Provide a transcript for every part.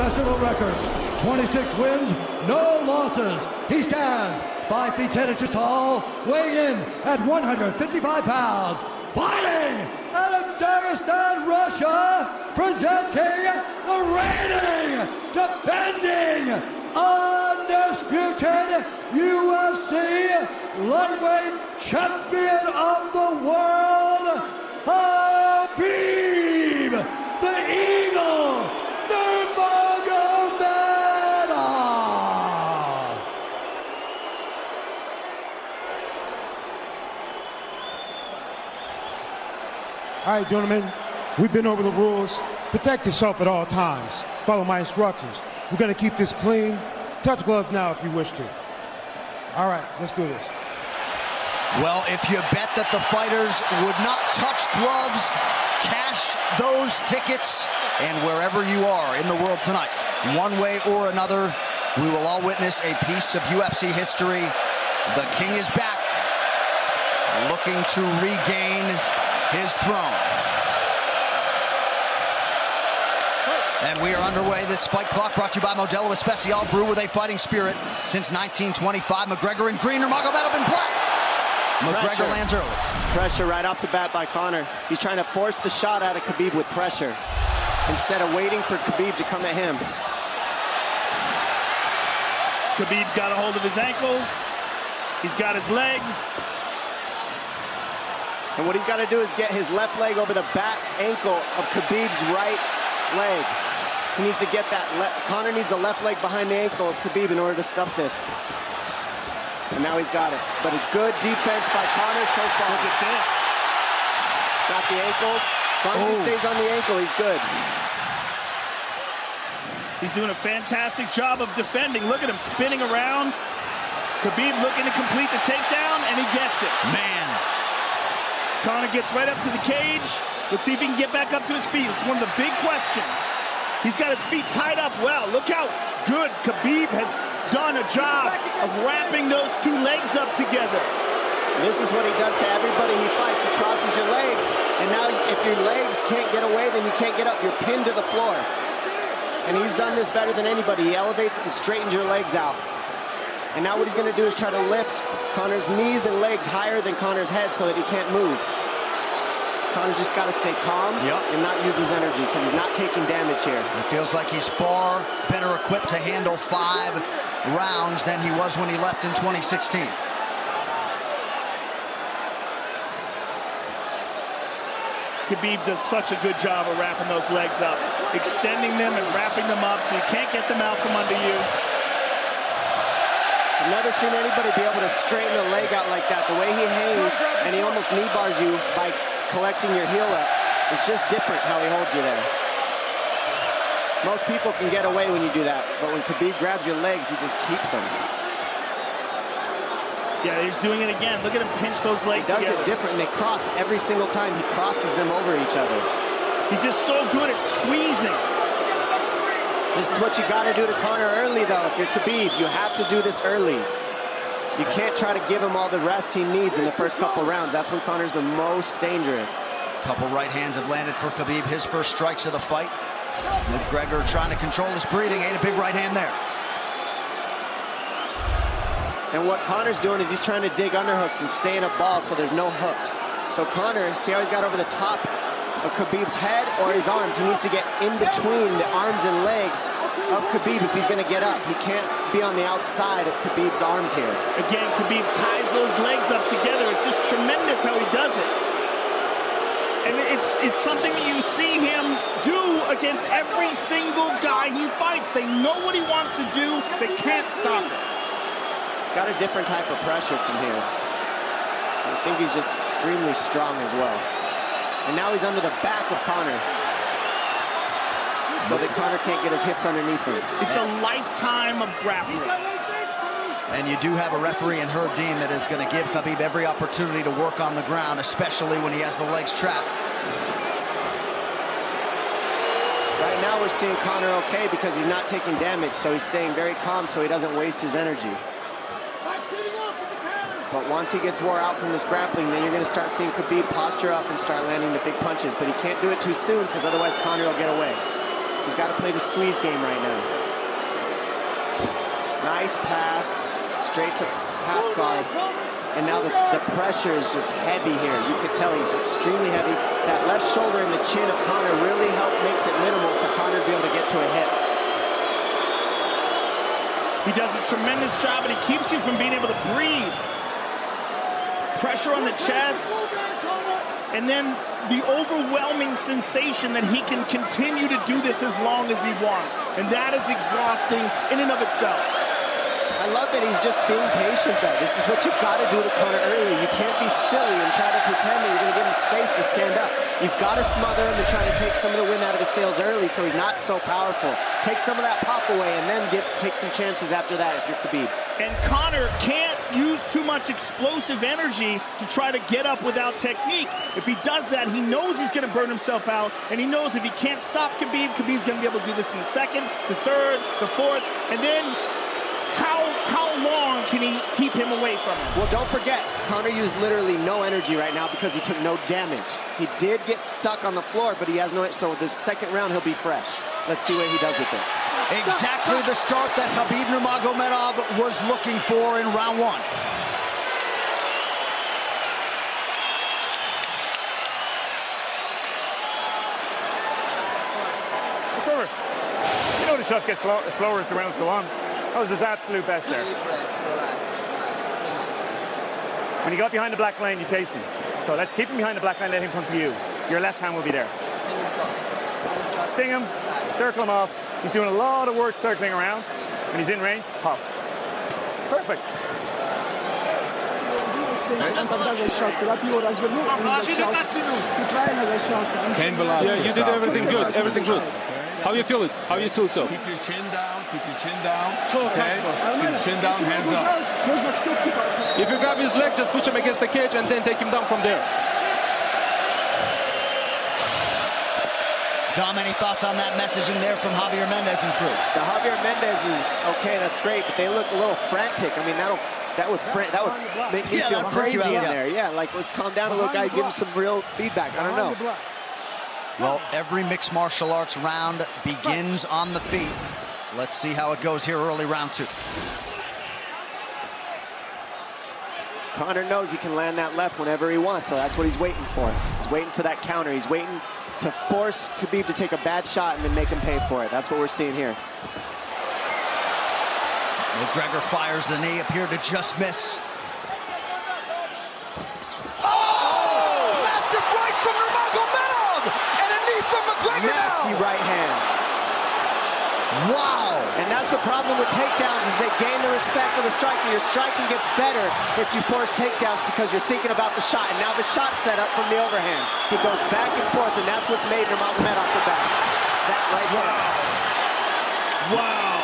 professional record, 26 wins, no losses. He stands 5 feet 10 inches tall, weighing in at 155 pounds. Fighting out of Dagestan, Russia, presenting the reigning, defending, undisputed UFC lightweight champion of the world, Khabib, the Eagle, Nurmagomedov. All right, gentlemen, we've been over the rules. Protect yourself at all times. Follow my instructions. We're going to keep this clean. Touch gloves now if you wish to. All right, let's do this. Well, if you bet that the fighters would not touch gloves, cash those tickets, and wherever you are in the world tonight, one way or another, we will all witness a piece of UFC history. The King is back, looking to regain his throne. And we are underway. This fight clock brought to you by Modelo Especial, brew with a fighting spirit since 1925. McGregor in green, Nurmagomedov in black. McGregor lands early. Pressure right off the bat by Conor. He's trying to force the shot out of Khabib with pressure instead of waiting for Khabib to come at him. Khabib got a hold of his ankles. He's got his leg. And what he's got to do is get his left leg over the back ankle of Khabib's right leg. He needs to get that. Conor needs the left leg behind the ankle of Khabib in order to stuff this. And now he's got it. But a good defense by Conor so far. Look at this. Got the ankles. As long as he stays on the ankle, he's good. He's doing a fantastic job of defending. Look at him spinning around. Khabib looking to complete the takedown, and he gets it. Man. Conor gets right up to the cage. Let's see if he can get back up to his feet. It's one of the big questions. He's got his feet tied up well. Look how good Khabib has done a job of wrapping those two legs up together. This is what he does to everybody he fights. He crosses your legs, and now if your legs can't get away, then you can't get up. You're pinned to the floor. And he's done this better than anybody. He elevates and straightens your legs out. And now what he's going to do is try to lift Conor's knees and legs higher than Conor's head so that he can't move. Conor's just got to stay calm and not use his energy because he's not taking damage here. It feels like he's far better equipped to handle 5 rounds than he was when he left in 2016. Khabib does such a good job of wrapping those legs up, extending them and wrapping them up so you can't get them out from under you. I've never seen anybody be able to straighten a leg out like that. The way he hangs and he almost knee bars you by collecting your heel up. It's just different how he holds you there. Most people can get away when you do that, but when Khabib grabs your legs, he just keeps them. Yeah, he's doing it again. Look at him pinch those legs together. He does it different, and they cross every single time. He crosses them over each other. He's just so good at squeezing. This is what you got to do to Conor early, though. If you're Khabib, you have to do this early. You can't try to give him all the rest he needs in the first couple rounds. That's when Conor's the most dangerous. Couple right hands have landed for Khabib. His first strikes of the fight. McGregor trying to control his breathing. Ate a big right hand there. And what Conor's doing is he's trying to dig underhooks and stay in a ball so there's no hooks. So Conor, see how he's got over the top of Khabib's head or his arms? He needs to get in between the arms and legs of Khabib if he's going to get up. He can't be on the outside of Khabib's arms here. Again, Khabib ties those legs up together. It's just tremendous how he does it. And it's something that you see him do against every single guy he fights. They know what he wants to do. They can't stop it. He's got a different type of pressure from here. I think he's just extremely strong as well. And now he's under the back of Conor, so that Conor can't get his hips underneath him. It's a lifetime of grappling. And you do have a referee in Herb Dean that is going to give Khabib every opportunity to work on the ground, especially when he has the legs trapped. Right now we're seeing Conor okay because he's not taking damage, so he's staying very calm so he doesn't waste his energy. But once he gets wore out from this grappling, then you're going to start seeing Khabib posture up and start landing the big punches. But he can't do it too soon because otherwise Conor will get away. He's got to play the squeeze game right now. Nice pass, straight to half guard. And now the pressure is just heavy here. You can tell he's extremely heavy. That left shoulder and the chin of Conor really makes it minimal for Conor to be able to get to a hit. He does a tremendous job, and he keeps you from being able to breathe. Pressure on the chest, and then the overwhelming sensation that he can continue to do this as long as he wants. And that is exhausting in and of itself. I love that he's just being patient, though. This is what you've got to do to Conor early. You can't be silly and try to pretend that you're going to give him space to stand up. You've got to smother him and try to take some of the wind out of his sails early so he's not so powerful. Take some of that pop away and then take some chances after that if you're Khabib. And Conor can't use too much explosive energy to try to get up without technique. If he does that, he knows he's going to burn himself out, and he knows if he can't stop Khabib, Khabib's going to be able to do this in the second, the third, the fourth, and then how long can he keep him away from him? Well, don't forget, Conor used literally no energy right now because he took no damage. He did get stuck on the floor, but he has no, so this second round he'll be fresh. Let's see what he does with it. Exactly the start that Khabib Nurmagomedov was looking for in round one. You know the shots get slower as the rounds go on. That was his absolute best there. When he got behind the black line, you chased him. So let's keep him behind the black line, let him come to you. Your left hand will be there. Sting him, circle him off. He's doing a lot of work circling around. When he's in range, pop. Perfect. Yeah, you did everything good, everything good. How you feel it? How you feel so? Keep your chin down, keep your chin down. Okay? Keep your chin down, hands up. If you grab his leg, just push him against the cage and then take him down from there. Dom, any thoughts on that messaging there from Javier Mendez and crew? The Javier Mendez is okay, that's great, but they look a little frantic. I mean, that would make me feel crazy in there. Yeah, like let's calm down a little guy, give him some real feedback. I don't know. Well, every mixed martial arts round begins on the feet. Let's see how it goes here early round two. Conor knows he can land that left whenever he wants, so that's what he's waiting for. He's waiting for that counter. He's waiting to force Khabib to take a bad shot and then make him pay for it. That's what we're seeing here. McGregor fires the knee, appeared to just miss. Nasty right hand. Wow. And that's the problem with takedowns is they gain the respect of the striker. Your striking gets better if you force takedowns because you're thinking about the shot. And now the shot set up from the overhand. He goes back and forth, and that's what's made Nurmagomedov the best. That right hand. Wow.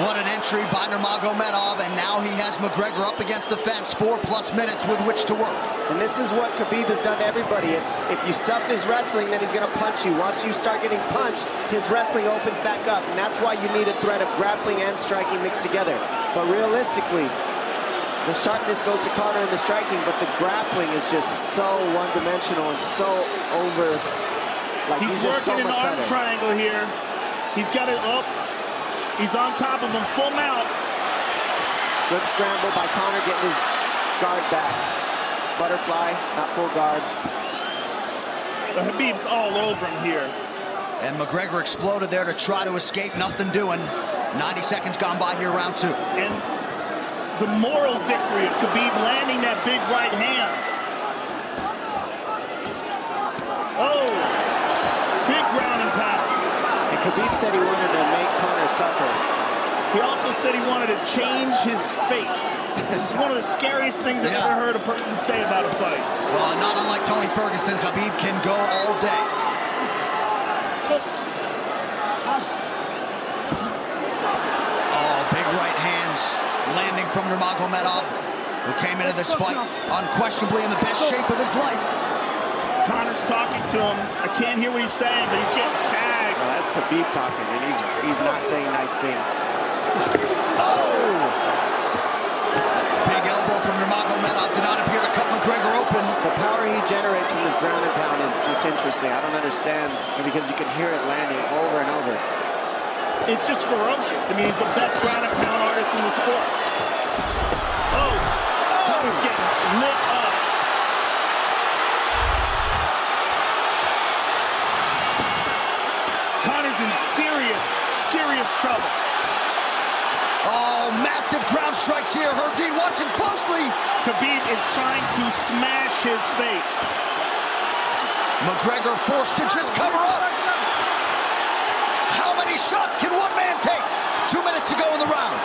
What an entry by Nurmagomedov, and now he has McGregor up against the fence. 4+ minutes with which to work. And this is what Khabib has done to everybody. If you stuff his wrestling, then he's going to punch you. Once you start getting punched, his wrestling opens back up, and that's why you need a threat of grappling and striking mixed together. But realistically, the sharpness goes to Conor in the striking, but the grappling is just so one-dimensional and so over. Like He's just working so much an arm better. triangle here. He's got it up. He's on top of him, full mount. Good scramble by Conor, getting his guard back. Butterfly, not full guard. The Khabib's all over him here. And McGregor exploded there to try to escape, nothing doing. 90 seconds gone by here, round two. And the moral victory of Khabib landing that big right hand. Oh, big ground and pound. And Khabib said he wanted to make Conor suffer. He also said he wanted to change his face. This is one of the scariest things I've ever heard a person say about a fight. Well, not unlike Tony Ferguson, Khabib can go all day. Oh, big right hands landing from Nurmagomedov, who came into this fight unquestionably in the best shape of his life. Conor's talking to him. I can't hear what he's saying, but he's getting tagged. Well, that's Khabib talking, and he's not saying nice things. Oh! Big elbow from Nurmagomedov did not appear to cut McGregor open. The power he generates from this ground and pound is just interesting. I don't understand, because you can hear it landing over and over. It's just ferocious. I mean, he's the best ground and pound artist in the sport. Oh, Conor's getting lit up. Conor's in serious trouble. Oh, massive ground strikes here. Herb Dean watching closely. Khabib is trying to smash his face. McGregor forced to just cover up. How many shots can one man take? 2 minutes to go in the round.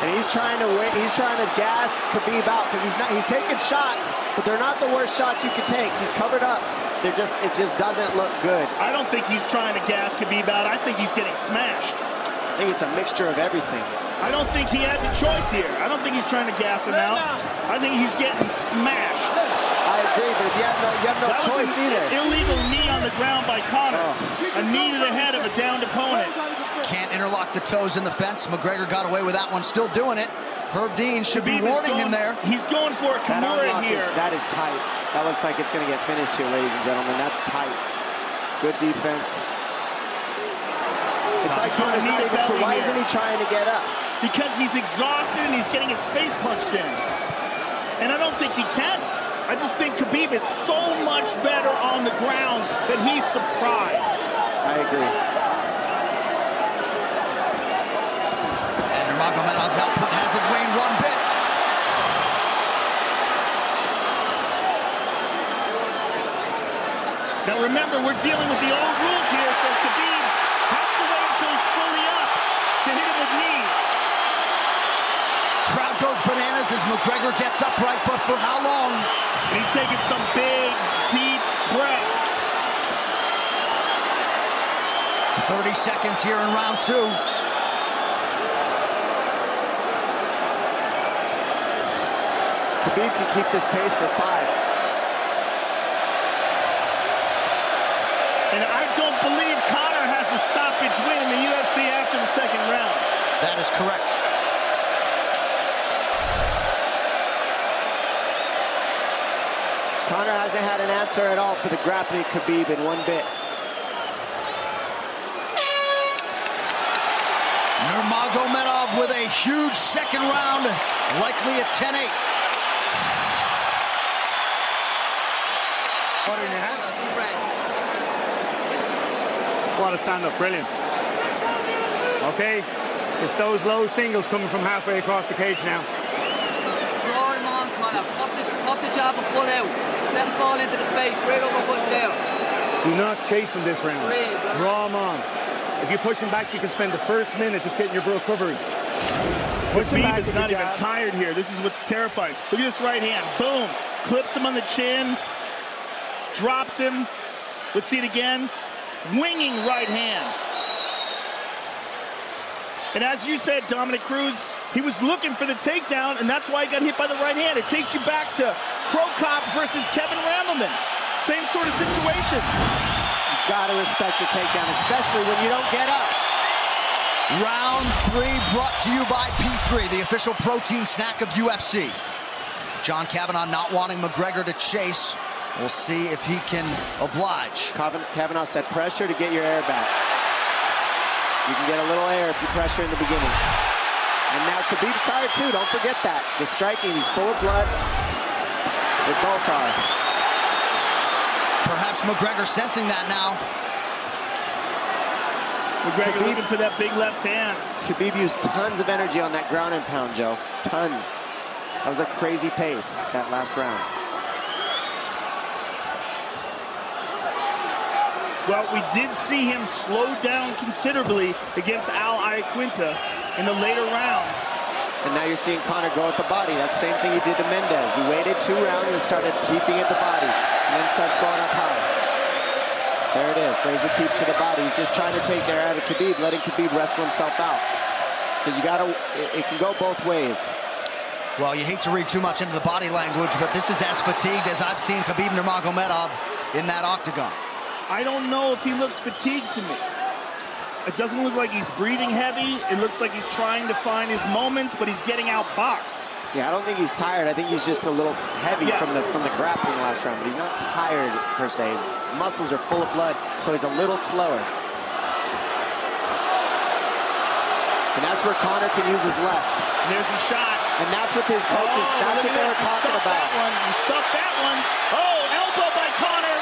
And he's trying to win. He's trying to gas Khabib out, because he's taking shots, but they're not the worst shots you could take. He's covered up. It just doesn't look good. I don't think he's trying to gas Khabib out. I think he's getting smashed. I think it's a mixture of everything. I don't think he has a choice here. I don't think he's trying to gas him out. I think he's getting smashed. I agree, but if you have no choice either. Illegal knee on the ground by Conor. A knee to the head of a downed opponent. Can't interlock the toes in the fence. McGregor got away with that one, still doing it. Herb Dean should be warning him there. He's going for a Kimura here. That is tight. That looks like it's going to get finished here, ladies and gentlemen. That's tight. Good defense. It's like Conor's not even sure. Why isn't he trying to get up? Because he's exhausted and he's getting his face punched in. And I don't think he can. I just think Khabib is so much better on the ground that he's surprised. I agree. And Nurmagomedov's output hasn't waned one bit. Now remember, we're dealing with the old rules here, so Khabib has to wait until he's fully up to hit him with knees. Crowd goes bananas as McGregor gets upright, but for how long? And he's taking some big, deep breaths. 30 seconds here in round 2. Khabib can keep this pace for 5. And I don't believe Conor has a stoppage win in the UFC after the second round. That is correct. Conor hasn't had an answer at all for the grappling Khabib in one bit. Nurmagomedov with a huge second round, likely a 10-8. What in your hand? What a stand-up, brilliant. Okay, it's those low singles coming from halfway across the cage now. Draw him on, Conor. Pop the jab and pull out. Let him fall into the space, right over push down. Do not chase him this round. Draw him on. If you push him back, you can spend the first minute just getting your recovery. Push him back. Is not even tired here. This is what's terrifying. Look at this right hand. Boom. Clips him on the chin. Drops him. Let's see it again. Winging right hand. And as you said, Dominic Cruz, he was looking for the takedown, and that's why he got hit by the right hand. It takes you back to Pro Cop versus Kevin Randleman. Same sort of situation. You gotta respect the takedown, especially when you don't get up. Round 3 brought to you by P3, the official protein snack of UFC. John Kavanagh not wanting McGregor to chase. We'll see if he can oblige. Kavanagh said pressure to get your air back. You can get a little air if you pressure in the beginning. And now Khabib's tired too, don't forget that. The striking, he's full of blood. They both are. Perhaps McGregor sensing that now. McGregor looking for that big left hand. Khabib used tons of energy on that ground and pound, Joe. Tons. That was a crazy pace, that last round. Well, we did see him slow down considerably against Al Iaquinta in the later rounds. And now you're seeing Conor go at the body. That's the same thing he did to Mendez. He waited 2 rounds and started teeping at the body, and then starts going up high. There it is. There's the teeps to the body. He's just trying to take their out of Khabib, letting Khabib wrestle himself out. Because you gotta, it can go both ways. Well, you hate to read too much into the body language, but this is as fatigued as I've seen Khabib Nurmagomedov in that octagon. I don't know if he looks fatigued to me. It doesn't look like he's breathing heavy. It looks like he's trying to find his moments, but he's getting outboxed. Yeah, I don't think he's tired. I think he's just a little heavy from the grappling last round, but he's not tired per se. His muscles are full of blood, so he's a little slower. And that's where Conor can use his left. There's a shot. And that's what his coaches, that's what they were talking about. He stuffed that one. Oh, elbow by Conor.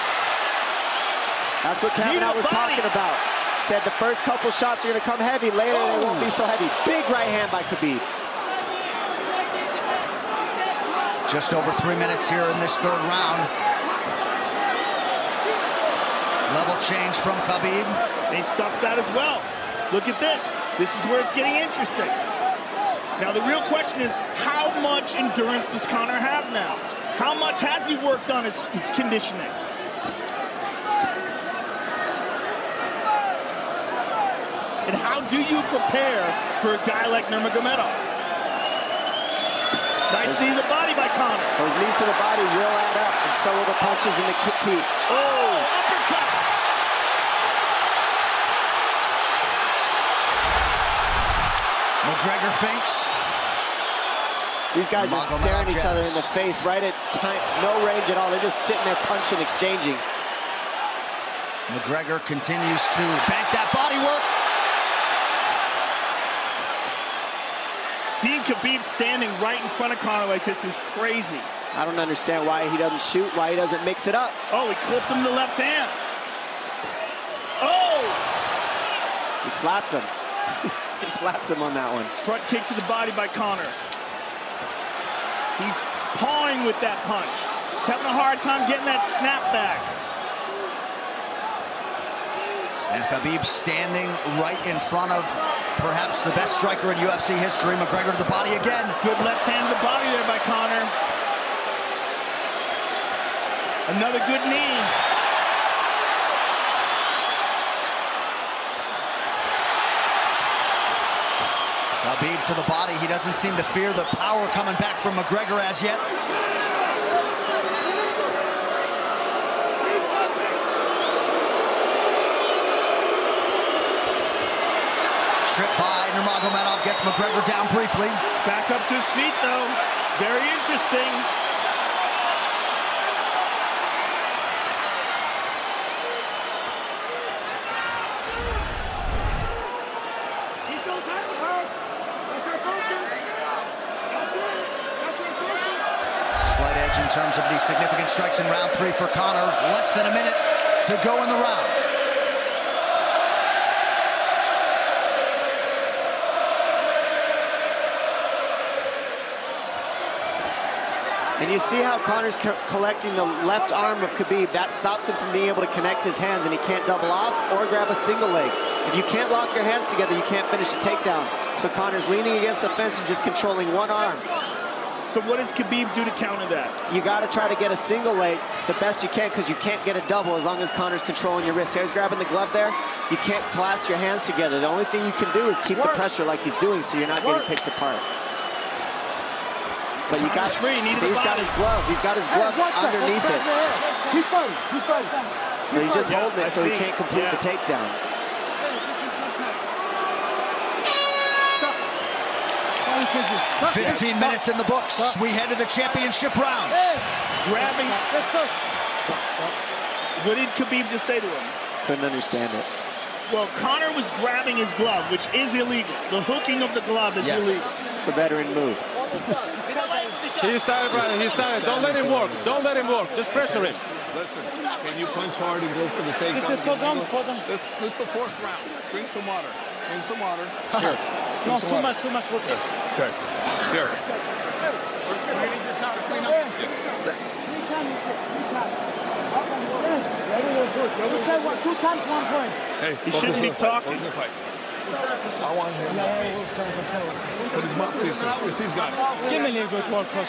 That's what Kavanaugh was talking about. Said the first couple shots are going to come heavy. Later, they won't be so heavy. Big right hand by Khabib. Just over 3 minutes here in this third round. Level change from Khabib. They stuffed that as well. Look at this. This is where it's getting interesting. Now, the real question is, how much endurance does Conor have now? How much has he worked on his conditioning? And how do you prepare for a guy like Nurmagomedov? Nice knee to the body by Conor. Those knees to the body will add up, and so will the punches and the kick teeps. Oh, uppercut. McGregor feints. These guys are staring each other in the face right at time, no range at all. They're just sitting there punching, exchanging. McGregor continues to bank that body work. Seeing Khabib standing right in front of Conor like this is crazy. I don't understand why he doesn't shoot, why he doesn't mix it up. Oh, he clipped him the left hand. Oh! He slapped him. He slapped him on that one. Front kick to the body by Conor. He's pawing with that punch. Having a hard time getting that snap back. And Khabib standing right in front of perhaps the best striker in UFC history. McGregor to the body again. Good left hand to the body there by Conor. Another good knee. Khabib to the body. He doesn't seem to fear the power coming back from McGregor as yet. Trip by Nurmagomedov gets McGregor down briefly. Back up to his feet, though. Very interesting. Slight edge in terms of the significant strikes in round 3 for Conor. Less than a minute to go in the round. And you see how Conor's collecting the left arm of Khabib. That stops him from being able to connect his hands, and he can't double off or grab a single leg. If you can't lock your hands together, you can't finish a takedown. So Conor's leaning against the fence and just controlling one arm. So what does Khabib do to counter that? You got to try to get a single leg the best you can, because you can't get a double as long as Conor's controlling your wrist. He's grabbing the glove there. You can't clasp your hands together. The only thing you can do is keep the pressure like he's doing, so you're not getting picked apart. But you got, see, he's got his glove. He's got his glove underneath it. Keep fighting, keep fighting. So he's just holding it so he can't complete the takedown. Hey. 15 minutes in the books. We head to the championship rounds. Grabbing. What did Khabib just say to him? Couldn't understand it. Well, Conor was grabbing his glove, which is illegal. The hooking of the glove is illegal. The veteran move. He's tired, brother. He's tired. Don't let him work. Don't let him work. Just pressure him. Listen, can you punch hard and go for the takedown? This is the 4th round. Drink some water. Drink some water. Here. No, too much water. Okay. Here. Hey, he shouldn't be talking. I want him. Put his mouth, please. He's got it. Give me a good work, coach.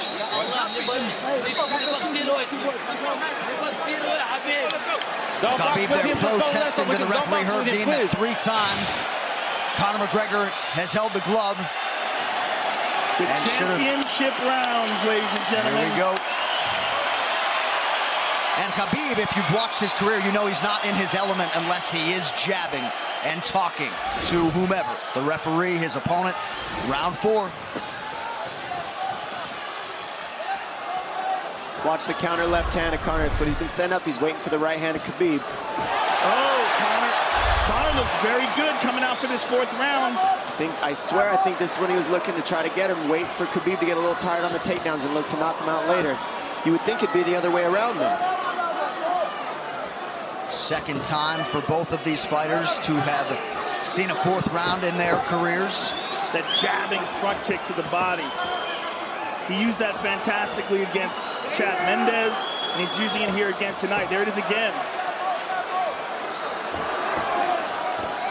Khabib there protesting to the referee. Heard deemed it 3 times. Conor McGregor has held the glove. The championship rounds, ladies and gentlemen. Here we go. And Khabib, if you've watched his career, you know he's not in his element unless he is jabbing. and talking to whomever. The referee, his opponent, round 4. Watch the counter left hand of Conor. It's what he's been setting up. He's waiting for the right hand of Khabib. Oh, Conor looks very good coming out for this 4th round. I swear, I think this is when he was looking to try to get him, wait for Khabib to get a little tired on the takedowns and look to knock him out later. You would think it'd be the other way around, though. Second time for both of these fighters to have seen a 4th round in their careers. That jabbing front kick to the body. He used that fantastically against Chad Mendes, and he's using it here again tonight. There it is again.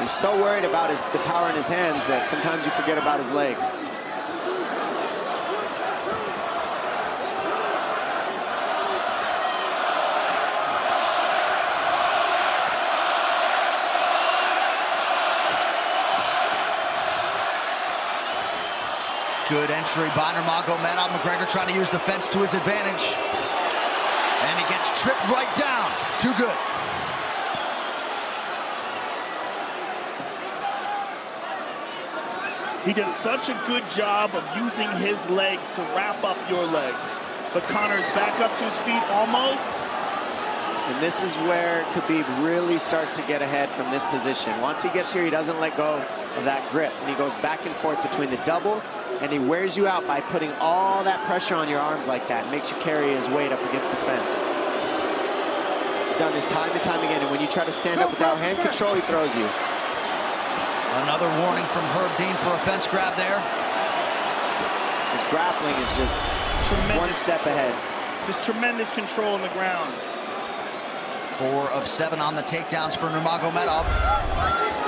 He's so worried about the power in his hands that sometimes you forget about his legs. Good entry by Nurmagomedov. McGregor trying to use the fence to his advantage. And he gets tripped right down. Too good. He does such a good job of using his legs to wrap up your legs. But Conor's back up to his feet almost. And this is where Khabib really starts to get ahead from this position. Once he gets here, he doesn't let go of that grip. And he goes back and forth between the double, and he wears you out by putting all that pressure on your arms like that. Makes you carry his weight up against the fence. He's done this time and time again, and when you try to stand up without hand control, he throws you. Another warning from Herb Dean for a fence grab there. His grappling is just tremendous, one step ahead. Just tremendous control on the ground. 4 of 7 on the takedowns for Nurmagomedov.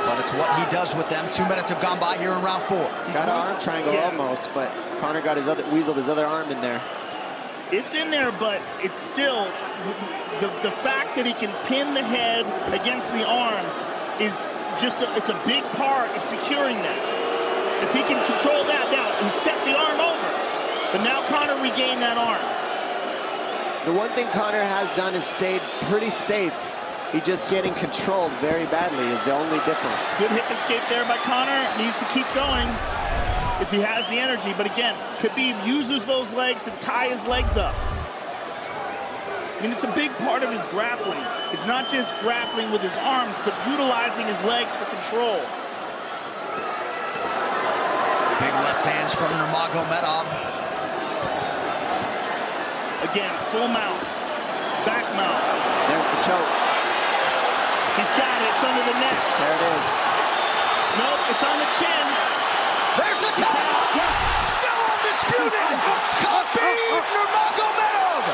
But it's what he does with them. 2 minutes have gone by here in round 4. Got an arm triangle almost, but Conor got weaseled his other arm in there. It's in there, but it's still the fact that he can pin the head against the arm is just it's a big part of securing that. If he can control that, now he stepped the arm over, but now Conor regained that arm. The one thing Conor has done is stayed pretty safe. He's just getting controlled very badly is the only difference. Good hip escape there by Conor. Needs to keep going if he has the energy. But again, Khabib uses those legs to tie his legs up. I mean, it's a big part of his grappling. It's not just grappling with his arms, but utilizing his legs for control. Big left hands from Nurmagomedov. Again, full mount, back mount. There's the choke. He's got it, it's under the neck. There it is. Nope, it's on the chin. There's the tap. Still undisputed. Khabib Nurmagomedov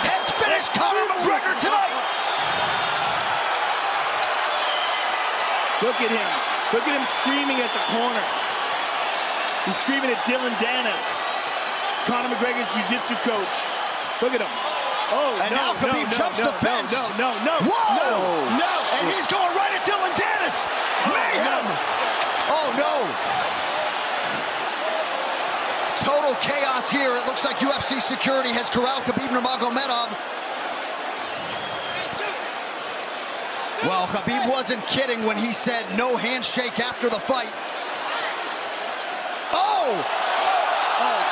has finished ConorMcGregor tonight. Look at him. Look at him screaming at the corner. He's screaming at Dylan Dennis, ConorMcGregor's jiu-jitsu coach. Look at him. Oh, and now Khabib jumps the fence. No. Whoa! No! And he's going right at Dylan Dennis. Mayhem! Oh, no. Total chaos here. It looks like UFC security has corralled Khabib Nurmagomedov. Well, Khabib wasn't kidding when he said no handshake after the fight. Oh!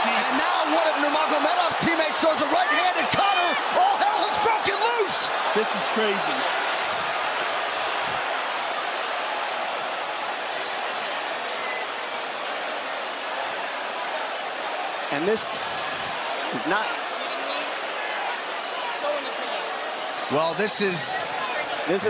And now one of Nurmagomedov's teammates throws a right hand at Conor. All hell has broken loose. This is crazy. And this is not... Well, this is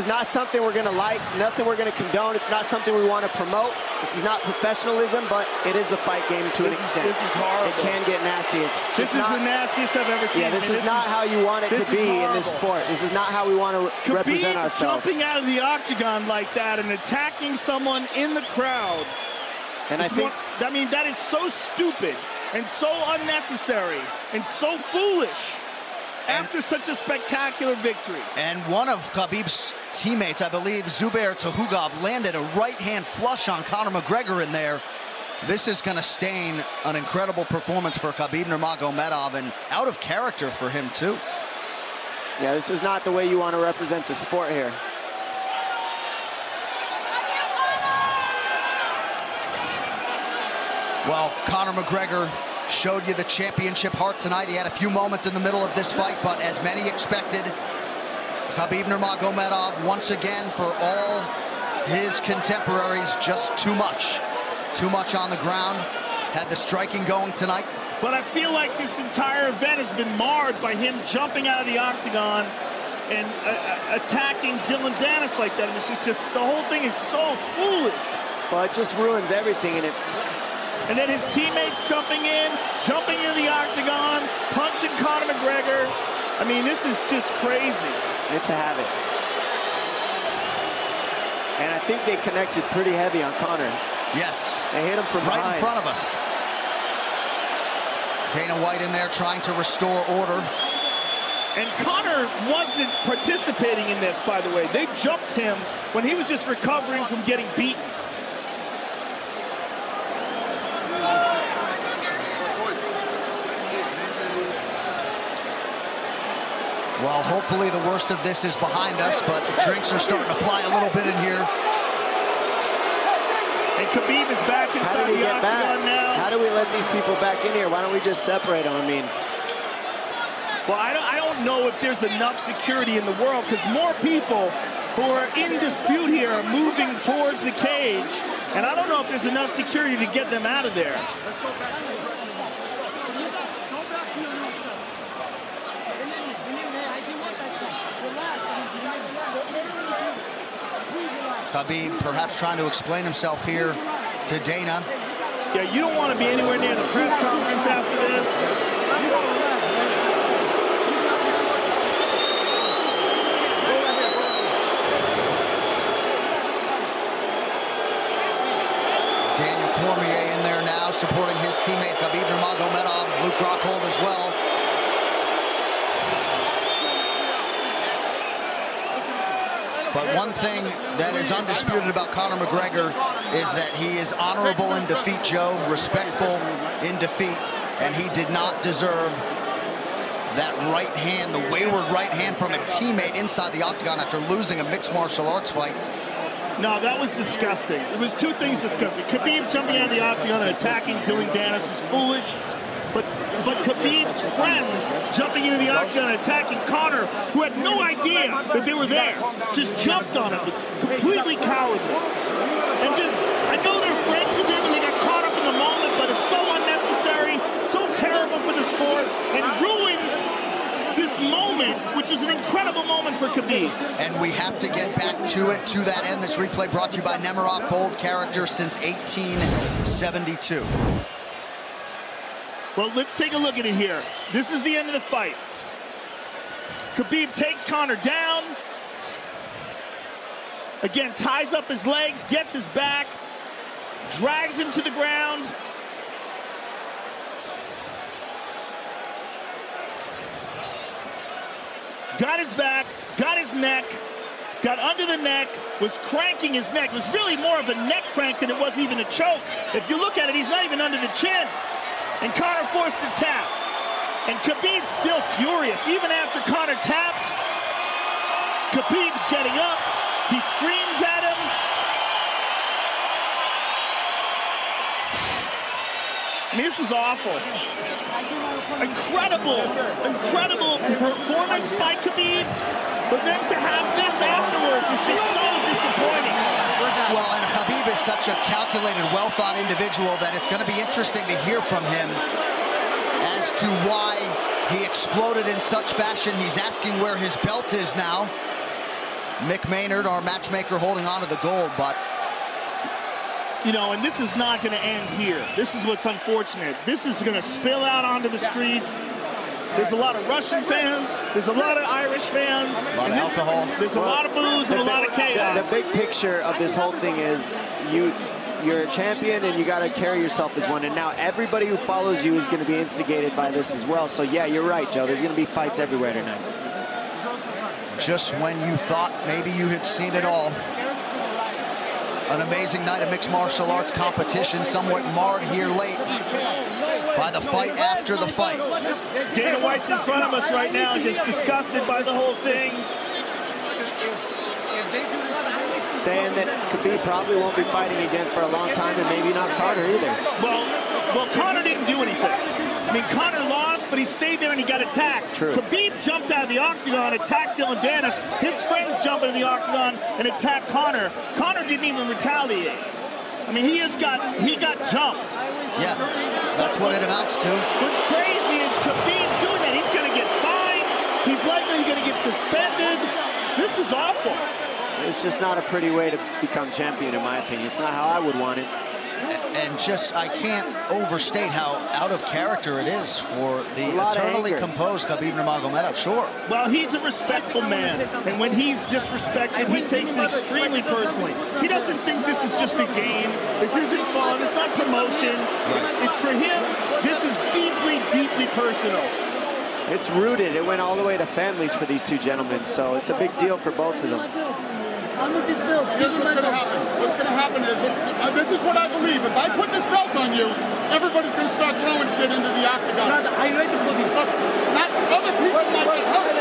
not something we're going to like, nothing we're going to condone. It's not something we want to promote. This is not professionalism, but it is the fight game to an extent. This is horrible. It can get nasty. This is the nastiest I've ever seen. Yeah, this is not how you want it to be in this sport. This is not how we want to represent ourselves. Jumping out of the octagon like that and attacking someone in the crowd. And I think... I mean, that is so stupid and so unnecessary and so foolish. After such a spectacular victory. And one of Khabib's teammates, I believe, Zubair Tuhugov, landed a right-hand flush on Conor McGregor in there. This is going to stain an incredible performance for Khabib Nurmagomedov and out of character for him, too. Yeah, this is not the way you want to represent the sport here. Well, Conor McGregor showed you the championship heart tonight. He had a few moments in the middle of this fight, but as many expected, Khabib Nurmagomedov, once again, for all his contemporaries, just too much. Too much on the ground. Had the striking going tonight. But I feel like this entire event has been marred by him jumping out of the octagon and attacking Dylan Dennis like that. And it's just the whole thing is so foolish. Well, it just ruins everything. And then his teammates jumping into the octagon, punching Conor McGregor. I mean, this is just crazy. It's a habit. And I think they connected pretty heavy on Conor. Yes. They hit him from right behind. in front of us. Dana White in there trying to restore order. And Conor wasn't participating in this, by the way. They jumped him when he was just recovering from getting beaten. Well, hopefully the worst of this is behind us, but drinks are starting to fly a little bit in here. And Khabib is back inside the octagon now. How do we let these people back in here? Why don't we just separate them? I mean, well, I don't know if there's enough security in the world, because more people who are in dispute here are moving towards the cage, and I don't know if there's enough security to get them out of there. Let's go back. Khabib perhaps trying to explain himself here to Dana. Yeah, you don't want to be anywhere near the press conference after this. Daniel Cormier in there now, supporting his teammate Khabib Nurmagomedov. Luke Rockhold as well. But one thing that is undisputed about Conor McGregor is that he is honorable in defeat, Joe, respectful in defeat, and he did not deserve that right hand, the wayward right hand from a teammate inside the octagon after losing a mixed martial arts fight. No, that was disgusting. It was two things disgusting. Khabib jumping out of the octagon and attacking Dylan Dennis was foolish. But Khabib's friends jumping into the octagon and attacking Conor, who had no idea that they were there, just jumped on him. It was completely cowardly. And just, I know they're friends with him and they got caught up in the moment, but it's so unnecessary, so terrible for the sport, and ruins this moment, which is an incredible moment for Khabib. And we have to get back to it, to that end. This replay brought to you by Nemiroff, bold character since 1872. Well, let's take a look at it here. This is the end of the fight. Khabib takes Conor down. Again, ties up his legs, gets his back, drags him to the ground. Got his back, got his neck, got under the neck, was cranking his neck. It was really more of a neck crank than it was even a choke. If you look at it, he's not even under the chin. And Conor forced the tap. And Khabib's still furious. Even after Conor taps, Khabib's getting up. He screams at him. I mean, this is awful. Incredible performance by Khabib. But then to have this afterwards is just so disappointing. Well, and Khabib is such a calculated, well-thought individual that it's going to be interesting to hear from him as to why he exploded in such fashion. He's asking where his belt is now. Mick Maynard, our matchmaker, holding on to the gold, but... You know, and this is not going to end here. This is what's unfortunate. This is going to spill out onto the streets. There's a lot of Russian fans. There's a lot of Irish fans. A lot of alcohol. There's a lot of booze and a lot of chaos. The big picture of this whole thing is you're a champion and you got to carry yourself as one. And now everybody who follows you is going to be instigated by this as well. So, yeah, you're right, Joe. There's going to be fights everywhere tonight. Just when you thought maybe you had seen it all. An amazing night of mixed martial arts competition, somewhat marred here late by the fight after the fight. Dana White's in front of us right now, just disgusted by the whole thing. Saying that Khabib probably won't be fighting again for a long time, and maybe not Conor either. Well, Well, Conor didn't do anything. I mean, Conor lost, but he stayed there and he got attacked. True. Khabib jumped out of the octagon, attacked Dylan Dennis. His friends jumped into the octagon and attacked Conor. Conor didn't even retaliate. I mean, he got jumped. Yeah, that's what it amounts to. What's crazy is Khabib doing that. He's going to get fined. He's likely going to get suspended. This is awful. It's just not a pretty way to become champion, in my opinion. It's not how I would want it. And just, I can't overstate how out of character it is for the eternally composed Khabib Nurmagomedov, sure. Well, he's a respectful man, and when he's disrespected, he takes it extremely personally. He doesn't think this is just a game. This isn't fun. It's not promotion. For him, this is deeply, deeply personal. It's rooted. It went all the way to families for these two gentlemen, so it's a big deal for both of them. Here's what's going to happen. What's going to happen is, this is what I believe. If I put this belt on you, everybody's going to start throwing shit into the octagon. Are you ready for this? Look, not other people might get hurt.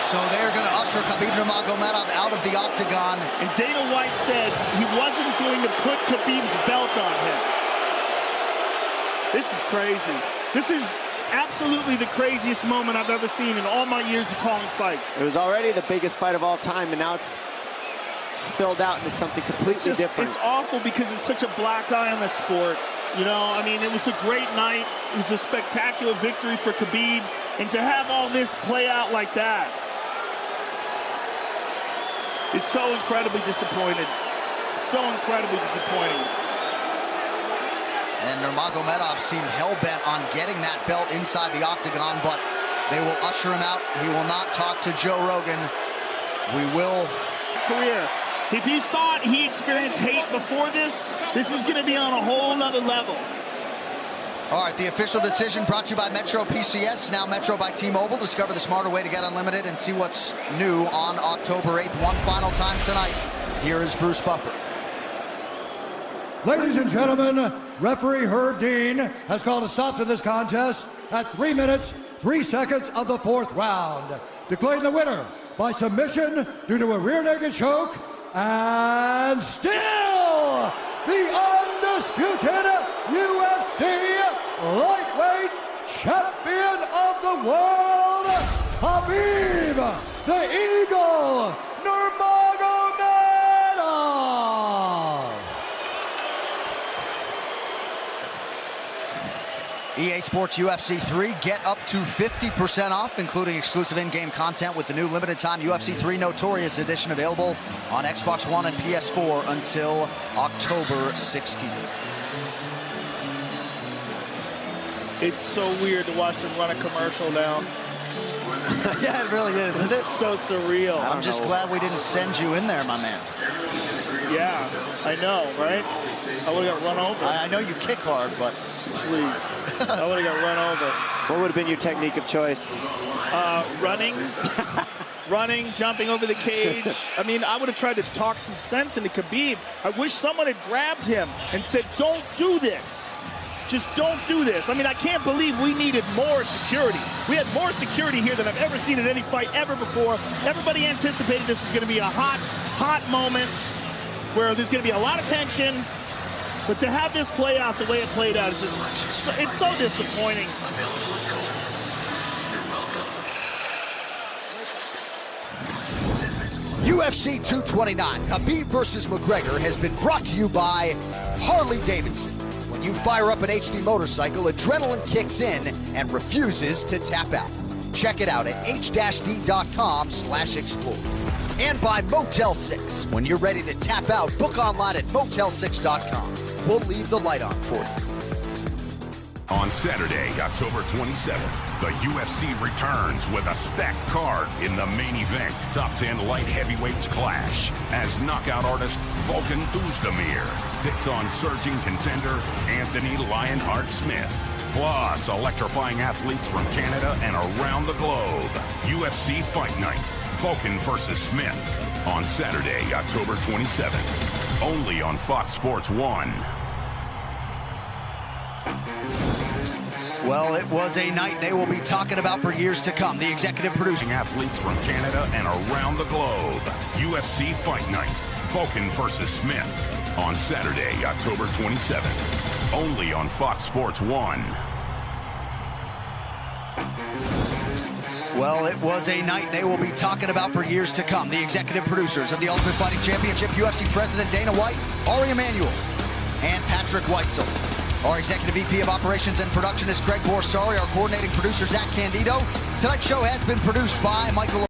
So they're going to usher Khabib Nurmagomedov out of the octagon. And Dana White said he wasn't going to put Khabib's belt on him. This is crazy. This is absolutely the craziest moment I've ever seen in all my years of calling fights. It was already the biggest fight of all time, and now it's spilled out into something completely different. It's awful because it's such a black eye on the sport. You know, I mean, it was a great night. It was a spectacular victory for Khabib. And to have all this play out like that, it's so incredibly disappointed. So incredibly disappointing. And Nurmagomedov seemed hell-bent on getting that belt inside the octagon, but they will usher him out. He will not talk to Joe Rogan. We will... Career. If he thought he experienced hate before this is going to be on a whole nother level. All right, the official decision brought to you by Metro PCS, now Metro by T-Mobile. Discover the smarter way to get unlimited and see what's new on October 8th. One final time tonight. Here is Bruce Buffer. Ladies and gentlemen, referee Herb Dean has called a stop to this contest at 3 minutes, 3 seconds of the 4th round. Declaring the winner by submission due to a rear naked choke, and still the undisputed UFC lightweight champion of the world, Khabib, the Eagle, Nurmagomedov. EA Sports UFC 3, get up to 50% off, including exclusive in-game content with the new limited-time UFC 3 Notorious Edition available on Xbox One and PS4 until October 16th. It's so weird to watch them run a commercial now. Yeah, it really is, isn't it? It's so surreal. I'm just glad we didn't send you in there, my man. Yeah, I know, right? I would have got run over. I know you kick hard, but... Please. I would have got run over. What would have been your technique of choice? Running. Running, jumping over the cage. I mean, I would have tried to talk some sense into Khabib. I wish someone had grabbed him and said, don't do this. Just don't do this. I mean, I can't believe we needed more security. We had more security here than I've ever seen in any fight ever before. Everybody anticipated this was going to be a hot, hot moment where there's going to be a lot of tension. But to have this play out the way it played out is just, it's so disappointing. UFC 229, Khabib versus McGregor has been brought to you by Harley-Davidson. When you fire up an HD motorcycle, adrenaline kicks in and refuses to tap out. Check it out at h-d.com/explore. And by Motel 6. When you're ready to tap out, book online at motel6.com. We'll leave the light on for you. On Saturday, October 27th, the UFC returns with a stacked card. In the main event, top 10 light heavyweights clash as knockout artist Volkan Oezdemir takes on surging contender Anthony Lionheart Smith. Plus, electrifying athletes from Canada and around the globe. UFC Fight Night, Volkan versus Smith. On Saturday, October 27th. Only on Fox Sports 1. Well, it was a night they will be talking about for years to come. The executive producing athletes from Canada and around the globe. UFC Fight Night. Vulcan versus Smith on Saturday, October 27th. Only on Fox Sports 1. Well, it was a night they will be talking about for years to come. The executive producers of the Ultimate Fighting Championship, UFC President Dana White, Ari Emanuel, and Patrick Weitzel. Our Executive VP of Operations and Production is Greg Borsari. Our coordinating producer, Zach Candido. Tonight's show has been produced by Michael